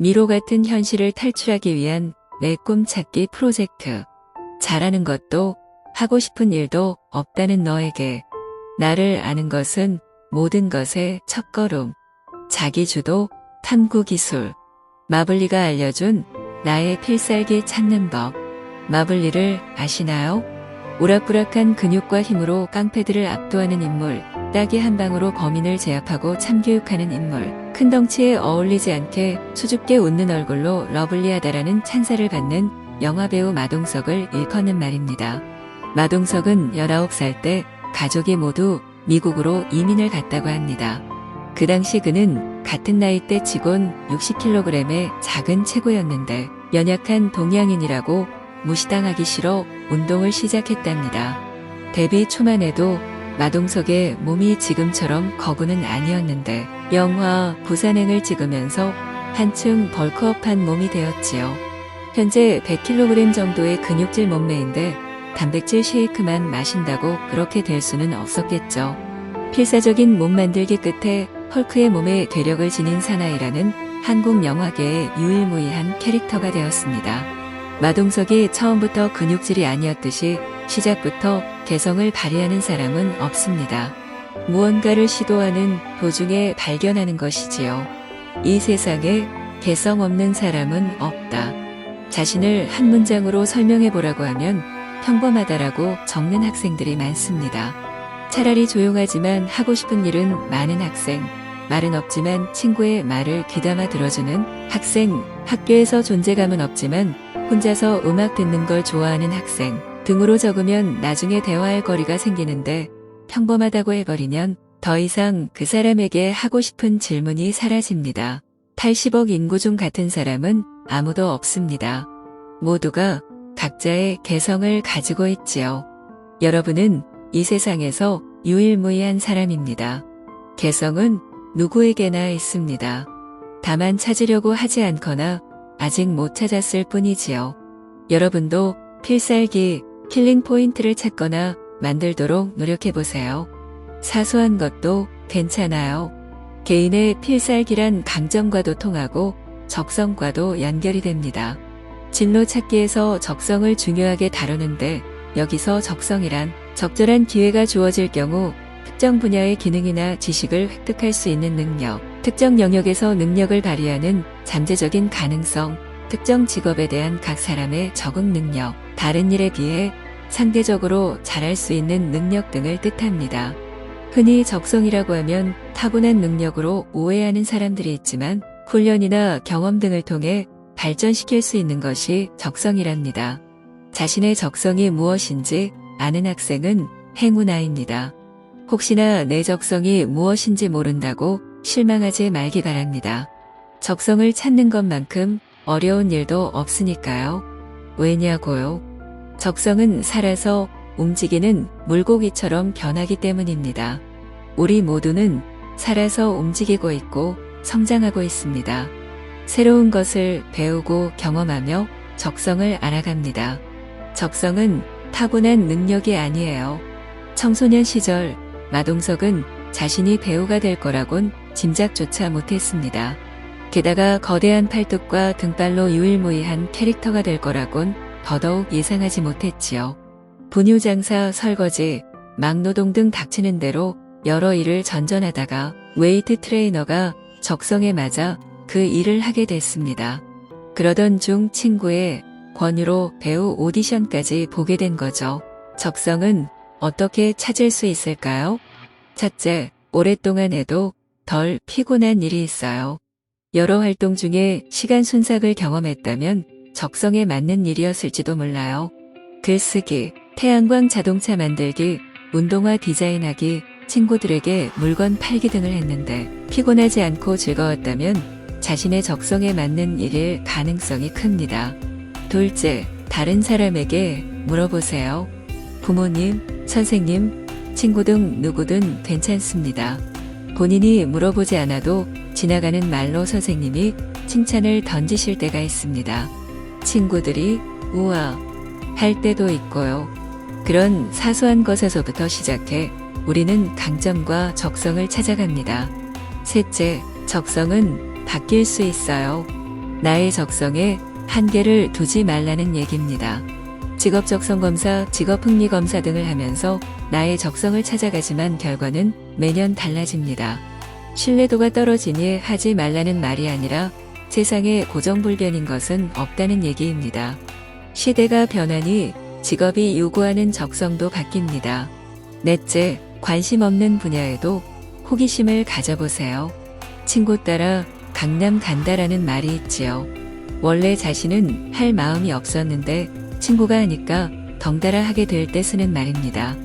미로 같은 현실을 탈출하기 위한 내 꿈 찾기 프로젝트. 잘하는 것도 하고 싶은 일도 없다는 너에게. 나를 아는 것은 모든 것의 첫걸음. 자기주도, 탐구기술. 마블리가 알려준 나의 필살기 찾는 법. 마블리를 아시나요? 우락부락한 근육과 힘으로 깡패들을 압도하는 인물, 딱이 한 방으로 범인을 제압하고 참교육하는 인물, 큰 덩치에 어울리지 않게 수줍게 웃는 얼굴로 러블리하다라는 찬사를 받는 영화배우 마동석을 일컫는 말입니다. 마동석은 19살 때 가족이 모두 미국으로 이민을 갔다고 합니다. 그 당시 그는 같은 나이 때 치곤 60kg의 작은 체구였는데 연약한 동양인이라고 무시당하기 싫어 운동을 시작했답니다. 데뷔 초만 해도 마동석의 몸이 지금처럼 거구는 아니었는데 영화 부산행을 찍으면서 한층 벌크업한 몸이 되었지요. 현재 100kg 정도의 근육질 몸매인데 단백질 쉐이크만 마신다고 그렇게 될 수는 없었겠죠. 필사적인 몸 만들기 끝에 헐크의 몸에 괴력을 지닌 사나이라는 한국 영화계의 유일무이한 캐릭터가 되었습니다. 마동석이 처음부터 근육질이 아니었듯이 시작부터 개성을 발휘하는 사람은 없습니다. 무언가를 시도하는 도중에 발견하는 것이지요. 이 세상에 개성 없는 사람은 없다. 자신을 한 문장으로 설명해 보라고 하면 평범하다라고 적는 학생들이 많습니다. 차라리 조용하지만 하고 싶은 일은 많은 학생, 말은 없지만 친구의 말을 귀담아 들어주는 학생, 학교에서 존재감은 없지만 혼자서 음악 듣는 걸 좋아하는 학생 등으로 적으면 나중에 대화할 거리가 생기는데 평범하다고 해버리면 더 이상 그 사람에게 하고 싶은 질문이 사라집니다. 80억 인구 중 같은 사람은 아무도 없습니다. 모두가 각자의 개성을 가지고 있지요. 여러분은 이 세상에서 유일무이한 사람입니다. 개성은 누구에게나 있습니다. 다만 찾으려고 하지 않거나 아직 못 찾았을 뿐이지요. 여러분도 필살기, 킬링 포인트를 찾거나 만들도록 노력해보세요. 사소한 것도 괜찮아요. 개인의 필살기란 강점과도 통하고 적성과도 연결이 됩니다. 진로 찾기에서 적성을 중요하게 다루는데 여기서 적성이란 적절한 기회가 주어질 경우 특정 분야의 기능이나 지식을 획득할 수 있는 능력, 특정 영역에서 능력을 발휘하는 잠재적인 가능성, 특정 직업에 대한 각 사람의 적응 능력, 다른 일에 비해 상대적으로 잘할 수 있는 능력 등을 뜻합니다. 흔히 적성이라고 하면 타고난 능력으로 오해하는 사람들이 있지만 훈련이나 경험 등을 통해 발전시킬 수 있는 것이 적성이랍니다. 자신의 적성이 무엇인지 아는 학생은 행운아입니다. 혹시나 내 적성이 무엇인지 모른다고 실망하지 말기 바랍니다. 적성을 찾는 것만큼 어려운 일도 없으니까요. 왜냐고요? 적성은 살아서 움직이는 물고기처럼 변하기 때문입니다. 우리 모두는 살아서 움직이고 있고 성장하고 있습니다. 새로운 것을 배우고 경험하며 적성을 알아갑니다. 적성은 타고난 능력이 아니에요. 청소년 시절 마동석은 자신이 배우가 될 거라곤 짐작조차 못했습니다. 게다가 거대한 팔뚝과 등발로 유일무이한 캐릭터가 될 거라곤 더더욱 예상하지 못했지요. 분유장사, 설거지, 막노동 등 닥치는 대로 여러 일을 전전하다가 웨이트 트레이너가 적성에 맞아 그 일을 하게 됐습니다. 그러던 중 친구의 권유로 배우 오디션까지 보게 된 거죠. 적성은 어떻게 찾을 수 있을까요? 첫째, 오랫동안 해도 덜 피곤한 일이 있어요. 여러 활동 중에 시간 순삭을 경험했다면 적성에 맞는 일이었을지도 몰라요. 글쓰기, 태양광 자동차 만들기, 운동화 디자인하기, 친구들에게 물건 팔기 등을 했는데 피곤하지 않고 즐거웠다면 자신의 적성에 맞는 일일 가능성이 큽니다. 둘째, 다른 사람에게 물어보세요. 부모님, 선생님, 친구 등 누구든 괜찮습니다. 본인이 물어보지 않아도 지나가는 말로 선생님이 칭찬을 던지실 때가 있습니다. 친구들이 우와 할 때도 있고요. 그런 사소한 것에서부터 시작해 우리는 강점과 적성을 찾아갑니다. 셋째, 적성은 바뀔 수 있어요. 나의 적성에 한계를 두지 말라는 얘기입니다. 직업 적성 검사, 직업 흥미 검사 등을 하면서 나의 적성을 찾아가지만 결과는 매년 달라집니다. 신뢰도가 떨어지니 하지 말라는 말이 아니라 세상에 고정불변인 것은 없다는 얘기입니다. 시대가 변하니 직업이 요구하는 적성도 바뀝니다. 넷째, 관심 없는 분야에도 호기심을 가져보세요. 친구 따라 강남 간다라는 말이 있지요. 원래 자신은 할 마음이 없었는데 친구가 하니까 덩달아 하게 될 때 쓰는 말입니다.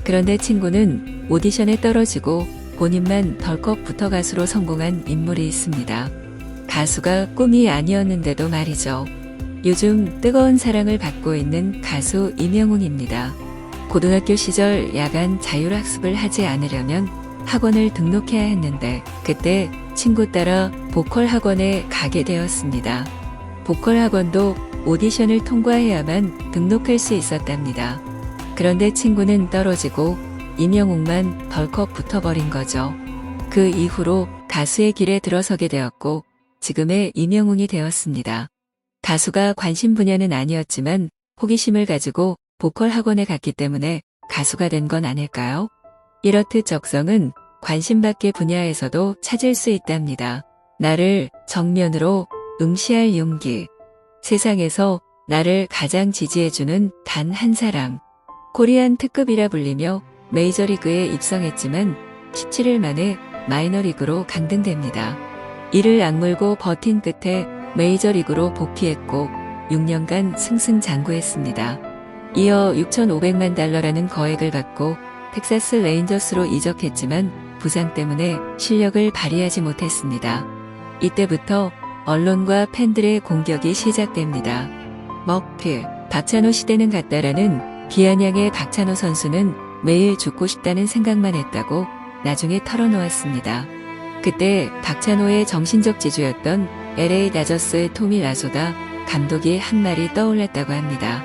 그런데 친구는 오디션에 떨어지고 본인만 덜컥 붙어 가수로 성공한 인물이 있습니다. 가수가 꿈이 아니었는데도 말이죠. 요즘 뜨거운 사랑을 받고 있는 가수 임영웅입니다. 고등학교 시절 야간 자율학습을 하지 않으려면 학원을 등록해야 했는데 그때 친구 따라 보컬 학원에 가게 되었습니다. 보컬 학원도 오디션을 통과해야만 등록할 수 있었답니다. 그런데 친구는 떨어지고 임영웅만 덜컥 붙어버린 거죠. 그 이후로 가수의 길에 들어서게 되었고 지금의 임영웅이 되었습니다. 가수가 관심 분야는 아니었지만 호기심을 가지고 보컬 학원에 갔기 때문에 가수가 된 건 아닐까요? 이렇듯 적성은 관심 밖의 분야에서도 찾을 수 있답니다. 나를 정면으로 응시할 용기. 세상에서 나를 가장 지지해주는 단 한 사람. 코리안 특급이라 불리며 메이저리그에 입성했지만 17일 만에 마이너리그로 강등됩니다. 이를 악물고 버틴 끝에 메이저리그로 복귀했고 6년간 승승장구했습니다. 이어 6,500만 달러라는 거액을 받고 텍사스 레인저스로 이적했지만 부상 때문에 실력을 발휘하지 못했습니다. 이때부터 언론과 팬들의 공격이 시작됩니다. 먹필, 박찬호 시대는 갔다라는 기아냥의 박찬호 선수는 매일 죽고 싶다는 생각만 했다고 나중에 털어놓았습니다. 그때 박찬호의 정신적 지주였던 LA 다저스의 토미 라소다 감독이 한 말이 떠올랐다고 합니다.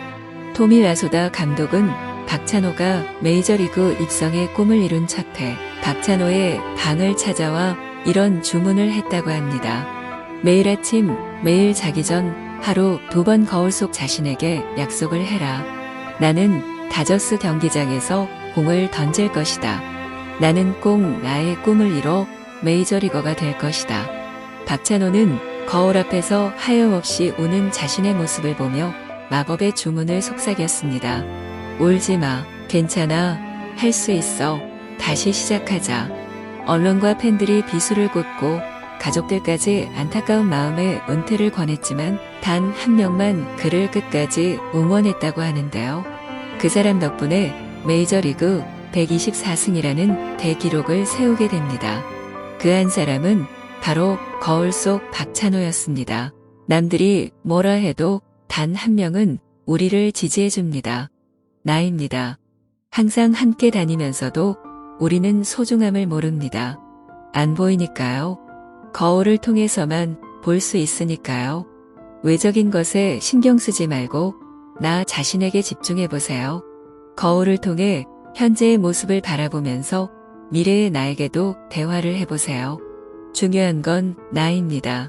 토미 라소다 감독은 박찬호가 메이저리그 입성의 꿈을 이룬 첫 해, 박찬호의 방을 찾아와 이런 주문을 했다고 합니다. 매일 아침, 매일 자기 전 하루 2번 거울 속 자신에게 약속을 해라. 나는 다저스 경기장에서 공을 던질 것이다. 나는 꼭 나의 꿈을 이뤄 메이저리거가 될 것이다. 박찬호는 거울 앞에서 하염없이 우는 자신의 모습을 보며 마법의 주문을 속삭였습니다. 울지 마. 괜찮아. 할 수 있어. 다시 시작하자. 언론과 팬들이 비수를 꽂고 가족들까지 안타까운 마음에 은퇴를 권했지만 단 한 명만 그를 끝까지 응원했다고 하는데요. 그 사람 덕분에 메이저리그 124승이라는 대기록을 세우게 됩니다. 그 한 사람은 바로 거울 속 박찬호였습니다. 남들이 뭐라 해도 단 한 명은 우리를 지지해줍니다. 나입니다. 항상 함께 다니면서도 우리는 소중함을 모릅니다. 안 보이니까요. 거울을 통해서만 볼 수 있으니까요. 외적인 것에 신경 쓰지 말고 나 자신에게 집중해보세요. 거울을 통해 현재의 모습을 바라보면서 미래의 나에게도 대화를 해보세요. 중요한 건 나입니다.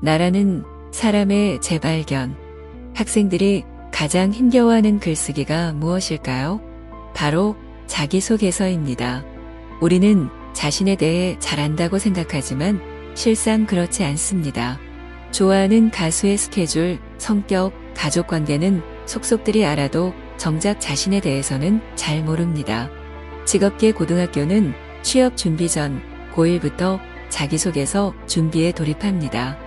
나라는 사람의 재발견. 학생들이 가장 힘겨워하는 글쓰기가 무엇일까요? 바로 자기소개서입니다. 우리는 자신에 대해 잘 안다고 생각하지만 실상 그렇지 않습니다. 좋아하는 가수의 스케줄, 성격, 가족관계는 속속들이 알아도 정작 자신에 대해서는 잘 모릅니다. 직업계 고등학교는 취업 준비 전 고1부터 자기소개서 준비에 돌입합니다.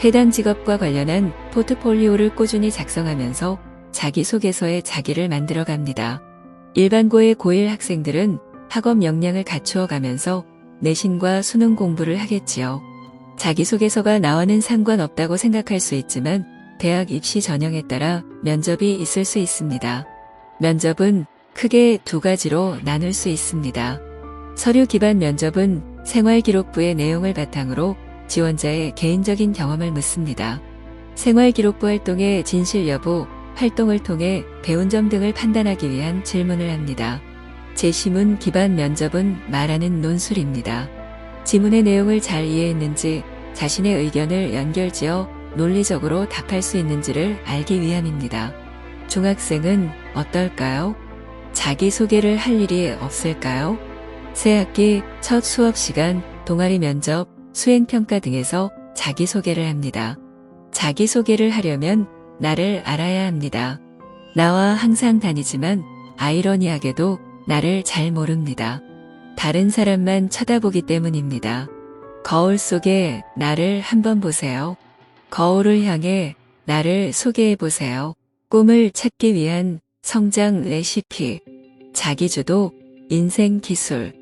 해당 직업과 관련한 포트폴리오를 꾸준히 작성하면서 자기소개서에 자기를 만들어갑니다. 일반고의 고1 학생들은 학업 역량을 갖추어 가면서 내신과 수능 공부를 하겠지요. 자기소개서가 나와는 상관없다고 생각할 수 있지만 대학 입시 전형에 따라 면접이 있을 수 있습니다. 면접은 크게 두 가지로 나눌 수 있습니다. 서류 기반 면접은 생활기록부의 내용을 바탕으로 지원자의 개인적인 경험을 묻습니다. 생활기록부 활동의 진실 여부, 활동을 통해 배운 점 등을 판단하기 위한 질문을 합니다. 제시문 기반 면접은 말하는 논술입니다. 지문의 내용을 잘 이해했는지 자신의 의견을 연결지어 논리적으로 답할 수 있는지를 알기 위함입니다. 중학생은 어떨까요? 자기소개를 할 일이 없을까요? 새학기 첫 수업 시간, 동아리 면접, 수행평가 등에서 자기소개를 합니다. 자기소개를 하려면 나를 알아야 합니다. 나와 항상 다니지만 아이러니하게도 나를 잘 모릅니다. 다른 사람만 쳐다보기 때문입니다. 거울 속에 나를 한번 보세요. 거울을 향해 나를 소개해 보세요. 꿈을 찾기 위한 성장 레시피, 자기주도, 인생 기술.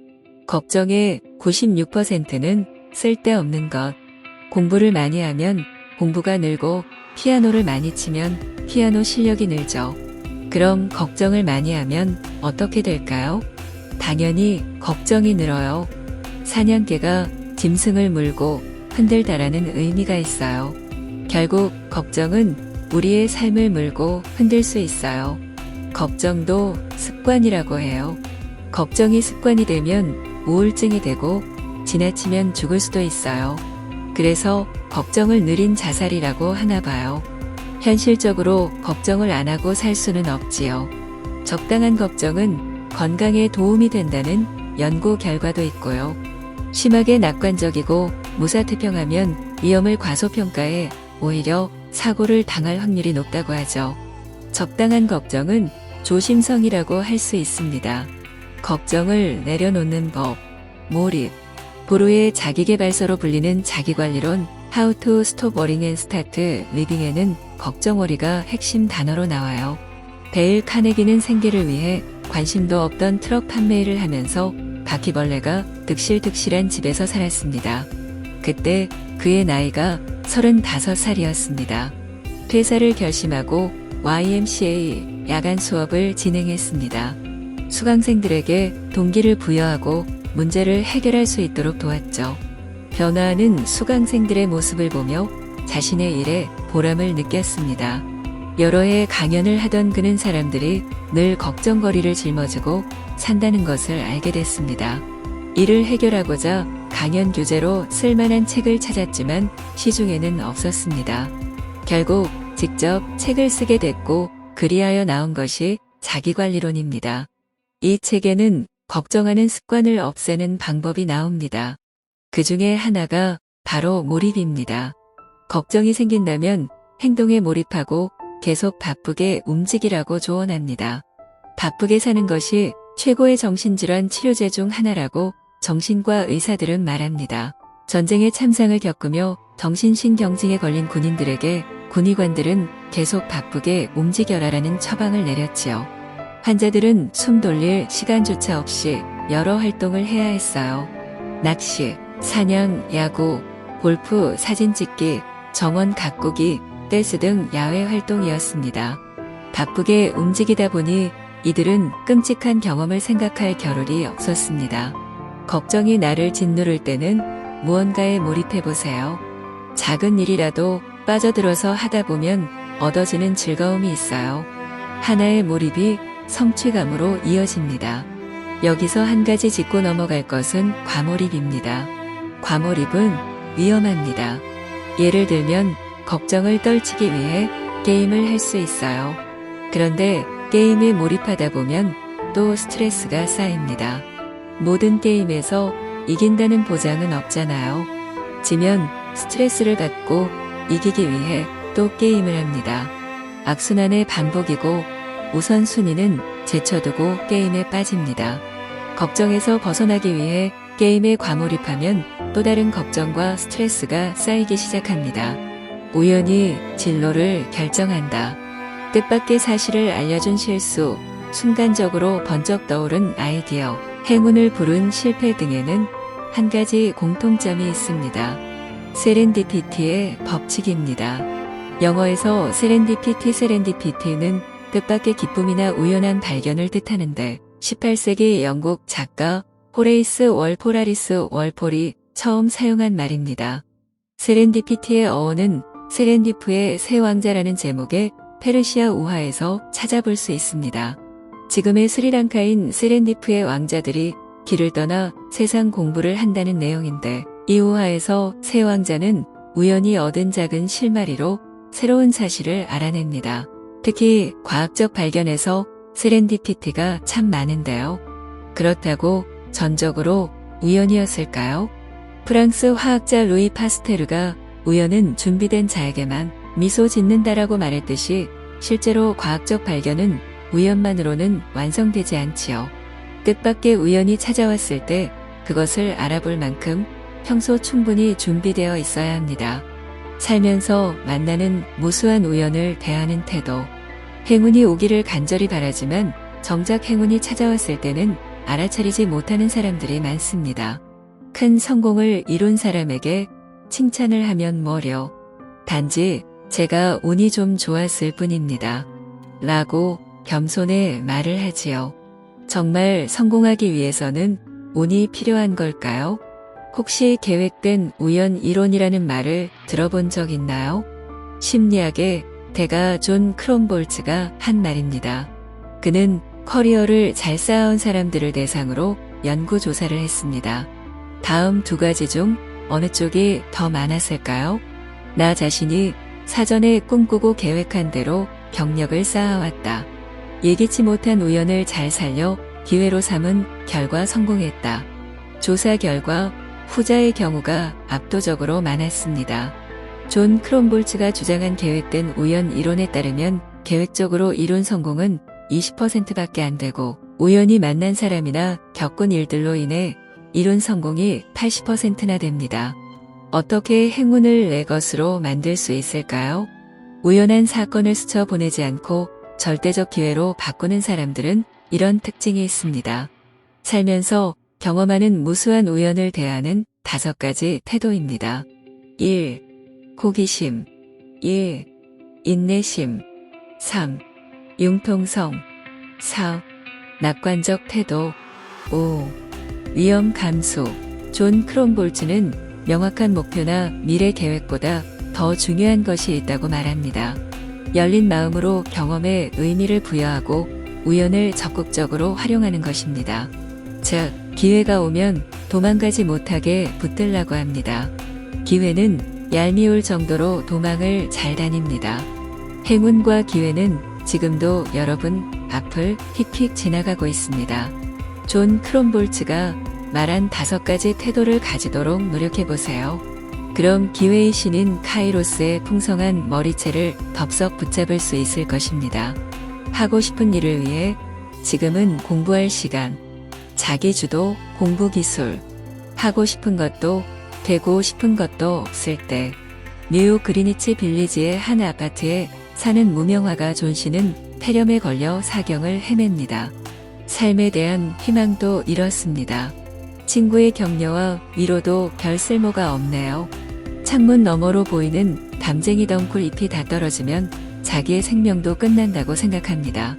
걱정의 96%는 쓸데없는 것. 공부를 많이 하면 공부가 늘고 피아노를 많이 치면 피아노 실력이 늘죠. 그럼 걱정을 많이 하면 어떻게 될까요? 당연히 걱정이 늘어요. 사냥개가 짐승을 물고 흔들다라는 의미가 있어요. 결국 걱정은 우리의 삶을 물고 흔들 수 있어요. 걱정도 습관이라고 해요. 걱정이 습관이 되면 우울증이 되고 지나치면 죽을 수도 있어요. 그래서 걱정을 느린 자살이라고 하나 봐요. 현실적으로 걱정을 안 하고 살 수는 없지요. 적당한 걱정은 건강에 도움이 된다는 연구 결과도 있고요. 심하게 낙관적이고 무사태평하면 위험을 과소평가해 오히려 사고를 당할 확률이 높다고 하죠. 적당한 걱정은 조심성이라고 할 수 있습니다. 걱정을 내려놓는 법, 몰입. 보루의 자기계발서로 불리는 자기관리론 How to Stop Worrying and Start Living에는 걱정워리가 핵심 단어로 나와요. 데일 카네기는 생계를 위해 관심도 없던 트럭 판매일을 하면서 바퀴벌레가 득실득실한 집에서 살았습니다. 그때 그의 나이가 35살이었습니다. 퇴사를 결심하고 YMCA 야간 수업을 진행했습니다. 수강생들에게 동기를 부여하고 문제를 해결할 수 있도록 도왔죠. 변화하는 수강생들의 모습을 보며 자신의 일에 보람을 느꼈습니다. 여러 해 강연을 하던 그는 사람들이 늘 걱정거리를 짊어지고 산다는 것을 알게 됐습니다. 이를 해결하고자 강연 교재로 쓸만한 책을 찾았지만 시중에는 없었습니다. 결국 직접 책을 쓰게 됐고 그리하여 나온 것이 자기관리론입니다. 이 책에는 걱정하는 습관을 없애는 방법이 나옵니다. 그 중에 하나가 바로 몰입입니다. 걱정이 생긴다면 행동에 몰입하고 계속 바쁘게 움직이라고 조언합니다. 바쁘게 사는 것이 최고의 정신질환 치료제 중 하나라고 정신과 의사들은 말합니다. 전쟁의 참상을 겪으며 정신신경증에 걸린 군인들에게 군의관들은 계속 바쁘게 움직여라라는 처방을 내렸지요. 환자들은 숨 돌릴 시간조차 없이 여러 활동을 해야 했어요. 낚시, 사냥, 야구, 골프, 사진 찍기, 정원 가꾸기, 댄스 등 야외 활동이었습니다. 바쁘게 움직이다 보니 이들은 끔찍한 경험을 생각할 겨를이 없었습니다. 걱정이 나를 짓누를 때는 무언가에 몰입해보세요. 작은 일이라도 빠져들어서 하다 보면 얻어지는 즐거움이 있어요. 하나의 몰입이 성취감으로 이어집니다. 여기서 한 가지 짚고 넘어갈 것은 과몰입입니다. 과몰입은 위험합니다. 예를 들면 걱정을 떨치기 위해 게임을 할 수 있어요. 그런데 게임에 몰입하다 보면 또 스트레스가 쌓입니다. 모든 게임에서 이긴다는 보장은 없잖아요. 지면 스트레스를 받고 이기기 위해 또 게임을 합니다. 악순환의 반복이고 우선순위는 제쳐두고 게임에 빠집니다. 걱정에서 벗어나기 위해 게임에 과몰입하면 또 다른 걱정과 스트레스가 쌓이기 시작합니다. 우연히 진로를 결정한다. 뜻밖의 사실을 알려준 실수, 순간적으로 번쩍 떠오른 아이디어, 행운을 부른 실패 등에는 한 가지 공통점이 있습니다. 세렌디피티의 법칙입니다. 영어에서 세렌디피티는 뜻밖의 기쁨이나 우연한 발견을 뜻하는데 18세기 영국 작가 호레이스 월포라리스 월폴이 처음 사용한 말입니다. 세렌디피티의 어원은 세렌디프의 새 왕자라는 제목의 페르시아 우화에서 찾아볼 수 있습니다. 지금의 스리랑카인 세렌디프의 왕자들이 길을 떠나 세상 공부를 한다는 내용인데 이 우화에서 새 왕자는 우연히 얻은 작은 실마리로 새로운 사실을 알아냅니다. 특히 과학적 발견에서 세렌디피티가 참 많은데요. 그렇다고 전적으로 우연이었을까요? 프랑스 화학자 루이 파스테르가 우연은 준비된 자에게만 미소 짓는다라고 말했듯이 실제로 과학적 발견은 우연만으로는 완성되지 않지요. 뜻밖의 우연이 찾아왔을 때 그것을 알아볼 만큼 평소 충분히 준비되어 있어야 합니다. 살면서 만나는 무수한 우연을 대하는 태도. 행운이 오기를 간절히 바라지만 정작 행운이 찾아왔을 때는 알아차리지 못하는 사람들이 많습니다. 큰 성공을 이룬 사람에게 칭찬을 하면 뭐려. 단지 제가 운이 좀 좋았을 뿐입니다. 라고 겸손의 말을 하지요. 정말 성공하기 위해서는 운이 필요한 걸까요? 혹시 계획된 우연 이론이라는 말을 들어본 적 있나요? 심리학의 대가 존 크롬볼츠가 한 말입니다. 그는 커리어를 잘 쌓아온 사람들을 대상으로 연구조사를 했습니다. 다음 두 가지 중 어느 쪽이 더 많았을까요? 나 자신이 사전에 꿈꾸고 계획한 대로 경력을 쌓아왔다. 예기치 못한 우연을 잘 살려 기회로 삼은 결과 성공했다. 조사 결과 후자의 경우가 압도적으로 많았습니다. 존 크롬볼츠가 주장한 계획된 우연 이론에 따르면 계획적으로 이룬 성공은 20%밖에 안 되고 우연히 만난 사람이나 겪은 일들로 인해 이룬 성공이 80%나 됩니다. 어떻게 행운을 내 것으로 만들 수 있을까요? 우연한 사건을 스쳐 보내지 않고 절대적 기회로 바꾸는 사람들은 이런 특징이 있습니다. 살면서 경험하는 무수한 우연을 대하는 5가지 태도입니다. 1. 호기심. 2. 인내심. 3. 융통성. 4. 낙관적 태도. 5. 위험 감수. 존 크롬볼츠는 명확한 목표나 미래 계획보다 더 중요한 것이 있다고 말합니다. 열린 마음으로 경험에 의미를 부여하고 우연을 적극적으로 활용하는 것입니다. 즉, 기회가 오면 도망가지 못하게 붙들라고 합니다. 기회는 얄미울 정도로 도망을 잘 다닙니다. 행운과 기회는 지금도 여러분 앞을 휙휙 지나가고 있습니다. 존 크롬볼츠가 말한 5가지 태도를 가지도록 노력해보세요. 그럼 기회의 신인 카이로스의 풍성한 머리채를 덥석 붙잡을 수 있을 것입니다. 하고 싶은 일을 위해 지금은 공부할 시간. 자기주도 공부기술. 하고 싶은 것도 되고 싶은 것도 없을 때. 뉴욕 그리니치 빌리지의 한 아파트에 사는 무명화가 존 씨는 폐렴에 걸려 사경을 헤맵니다. 삶에 대한 희망도 잃었습니다. 친구의 격려와 위로도 별 쓸모가 없네요. 창문 너머로 보이는 담쟁이 덩굴 잎이 다 떨어지면 자기의 생명도 끝난다고 생각합니다.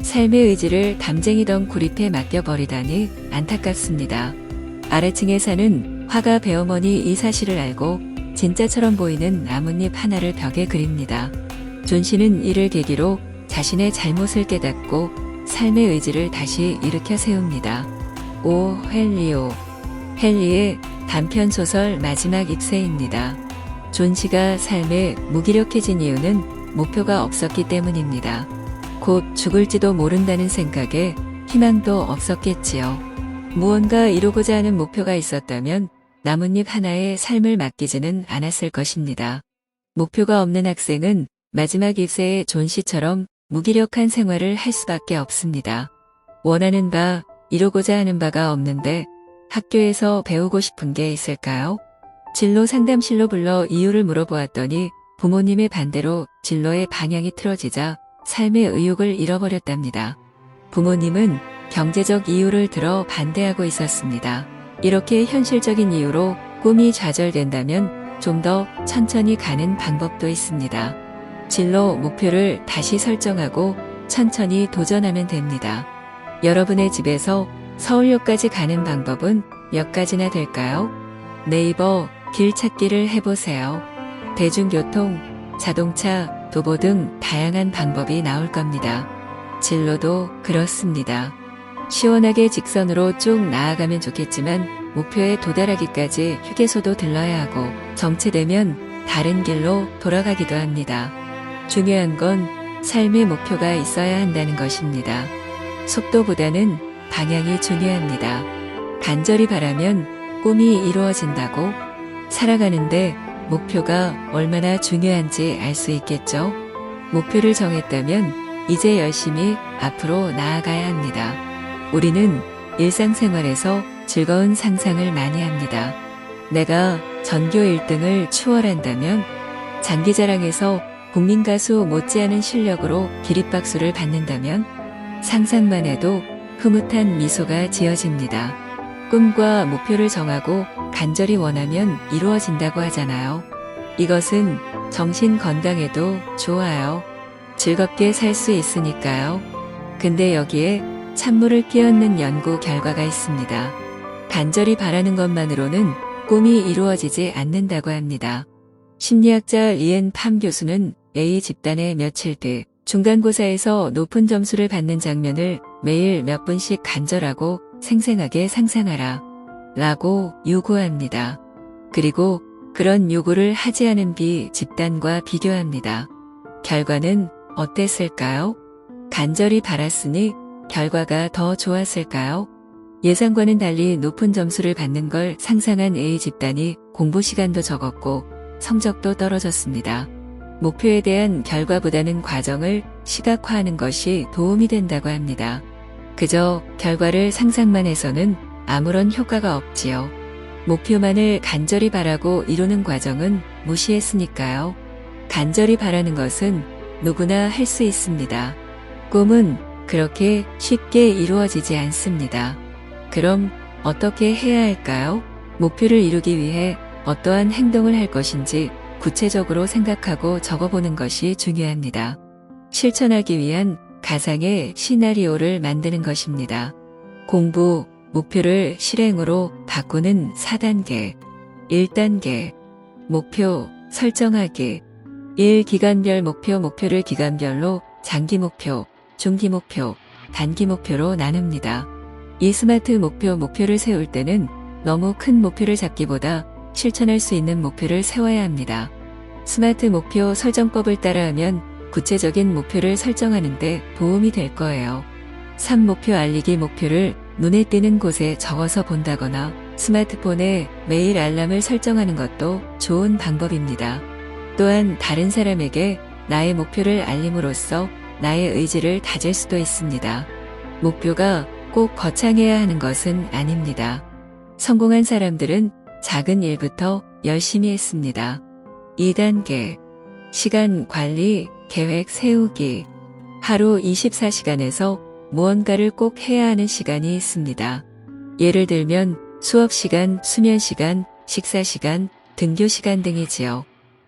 삶의 의지를 담쟁이 덩굴 잎에 맡겨버리다니 안타깝습니다. 아래층에 사는 화가 배어머니 이 사실을 알고 진짜처럼 보이는 나뭇잎 하나를 벽에 그립니다. 존 씨는 이를 계기로 자신의 잘못을 깨닫고 삶의 의지를 다시 일으켜 세웁니다. 오 헨리오. 헨리의 단편소설 마지막 잎새입니다. 존 씨가 삶에 무기력해진 이유는 목표가 없었기 때문입니다. 곧 죽을지도 모른다는 생각에 희망도 없었겠지요. 무언가 이루고자 하는 목표가 있었다면 나뭇잎 하나에 삶을 맡기지는 않았을 것입니다. 목표가 없는 학생은 마지막 잎새의 존 씨처럼 무기력한 생활을 할 수밖에 없습니다. 원하는 바, 이루고자 하는 바가 없는데 학교에서 배우고 싶은 게 있을까요? 진로 상담실로 불러 이유를 물어보았더니 부모님의 반대로 진로의 방향이 틀어지자 삶의 의욕을 잃어버렸답니다. 부모님은 경제적 이유를 들어 반대하고 있었습니다. 이렇게 현실적인 이유로 꿈이 좌절된다면 좀 더 천천히 가는 방법도 있습니다. 진로 목표를 다시 설정하고 천천히 도전하면 됩니다. 여러분의 집에서 서울역까지 가는 방법은 몇 가지나 될까요? 네이버 길 찾기를 해보세요. 대중교통, 자동차, 도보 등 다양한 방법이 나올 겁니다. 진로도 그렇습니다. 시원하게 직선으로 쭉 나아가면 좋겠지만 목표에 도달하기까지 휴게소도 들러야 하고 정체되면 다른 길로 돌아가기도 합니다. 중요한 건 삶의 목표가 있어야 한다는 것입니다. 속도보다는 방향이 중요합니다. 간절히 바라면 꿈이 이루어진다고 살아가는데 목표가 얼마나 중요한지 알 수 있겠죠? 목표를 정했다면 이제 열심히 앞으로 나아가야 합니다. 우리는 일상생활에서 즐거운 상상을 많이 합니다. 내가 전교 1등을 추월한다면, 장기자랑에서 국민가수 못지않은 실력으로 기립박수를 받는다면 상상만 해도 흐뭇한 미소가 지어집니다. 꿈과 목표를 정하고 간절히 원하면 이루어진다고 하잖아요. 이것은 정신 건강에도 좋아요. 즐겁게 살 수 있으니까요. 근데 여기에 찬물을 끼얹는 연구 결과가 있습니다. 간절히 바라는 것만으로는 꿈이 이루어지지 않는다고 합니다. 심리학자 리엔 팜 교수는 A 집단의 며칠 뒤 중간고사에서 높은 점수를 받는 장면을 매일 몇 분씩 간절하고 생생하게 상상하라 라고 요구합니다. 그리고 그런 요구를 하지 않은 B 집단과 비교합니다. 결과는 어땠을까요? 간절히 바랐으니 결과가 더 좋았을까요? 예상과는 달리 높은 점수를 받는 걸 상상한 A 집단이 공부 시간도 적었고 성적도 떨어졌습니다. 목표에 대한 결과보다는 과정을 시각화하는 것이 도움이 된다고 합니다. 그저 결과를 상상만 해서는 아무런 효과가 없지요. 목표만을 간절히 바라고 이루는 과정은 무시했으니까요. 간절히 바라는 것은 누구나 할 수 있습니다. 꿈은 그렇게 쉽게 이루어지지 않습니다. 그럼 어떻게 해야 할까요? 목표를 이루기 위해 어떠한 행동을 할 것인지 구체적으로 생각하고 적어보는 것이 중요합니다. 실천하기 위한 가상의 시나리오를 만드는 것입니다. 공부, 목표를 실행으로 바꾸는 4단계. 1단계. 목표 설정하기. 1. 기간별 목표. 목표를 기간별로 장기 목표, 중기 목표, 단기 목표로 나눕니다. 이 스마트 목표를 세울 때는 너무 큰 목표를 잡기보다 실천할 수 있는 목표를 세워야 합니다. 스마트 목표 설정법을 따라하면 구체적인 목표를 설정하는 데 도움이 될 거예요. 3. 목표 알리기. 목표를 눈에 띄는 곳에 적어서 본다거나 스마트폰에 매일 알람을 설정하는 것도 좋은 방법입니다. 또한 다른 사람에게 나의 목표를 알림으로써 나의 의지를 다질 수도 있습니다. 목표가 꼭 거창해야 하는 것은 아닙니다. 성공한 사람들은 작은 일부터 열심히 했습니다. 2단계. 시간 관리, 계획 세우기. 하루 24시간에서 무언가를 꼭 해야 하는 시간이 있습니다. 예를 들면 수업 시간, 수면 시간, 식사 시간, 등교 시간 등이지요.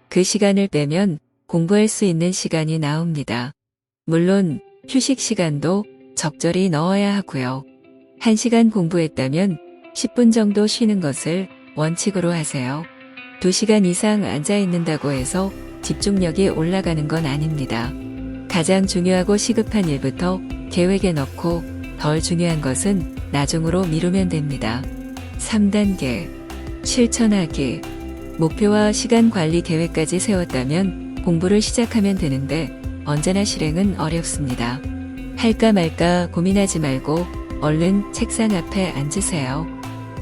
그 시간을 빼면 공부할 수 있는 시간이 나옵니다. 물론 휴식 시간도 적절히 넣어야 하고요. 1시간 공부했다면 10분 정도 쉬는 것을 원칙으로 하세요. 2시간 이상 앉아 있는다고 해서 집중력이 올라가는 건 아닙니다. 가장 중요하고 시급한 일부터 계획에 넣고 덜 중요한 것은 나중으로 미루면 됩니다. 3단계. 실천하기. 목표와 시간 관리 계획까지 세웠다면 공부를 시작하면 되는데 언제나 실행은 어렵습니다. 할까 말까 고민하지 말고 얼른 책상 앞에 앉으세요.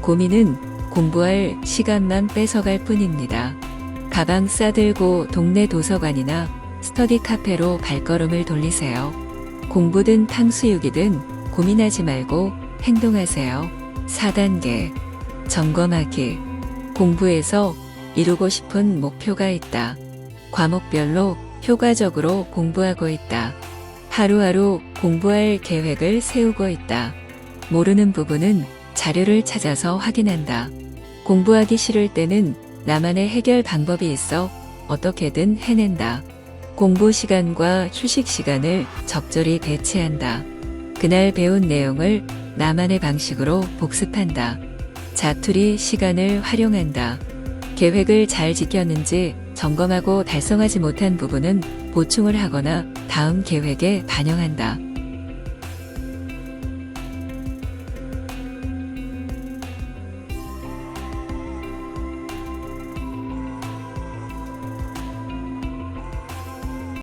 고민은 공부할 시간만 뺏어갈 뿐입니다. 가방 싸들고 동네 도서관이나 스터디 카페로 발걸음을 돌리세요. 공부든 탕수육이든 고민하지 말고 행동하세요. 4단계. 점검하기. 공부에서 이루고 싶은 목표가 있다. 과목별로 효과적으로 공부하고 있다. 하루하루 공부할 계획을 세우고 있다. 모르는 부분은 자료를 찾아서 확인한다. 공부하기 싫을 때는 나만의 해결 방법이 있어 어떻게든 해낸다. 공부 시간과 휴식 시간을 적절히 배치한다. 그날 배운 내용을 나만의 방식으로 복습한다. 자투리 시간을 활용한다. 계획을 잘 지켰는지 점검하고 달성하지 못한 부분은 보충을 하거나 다음 계획에 반영한다.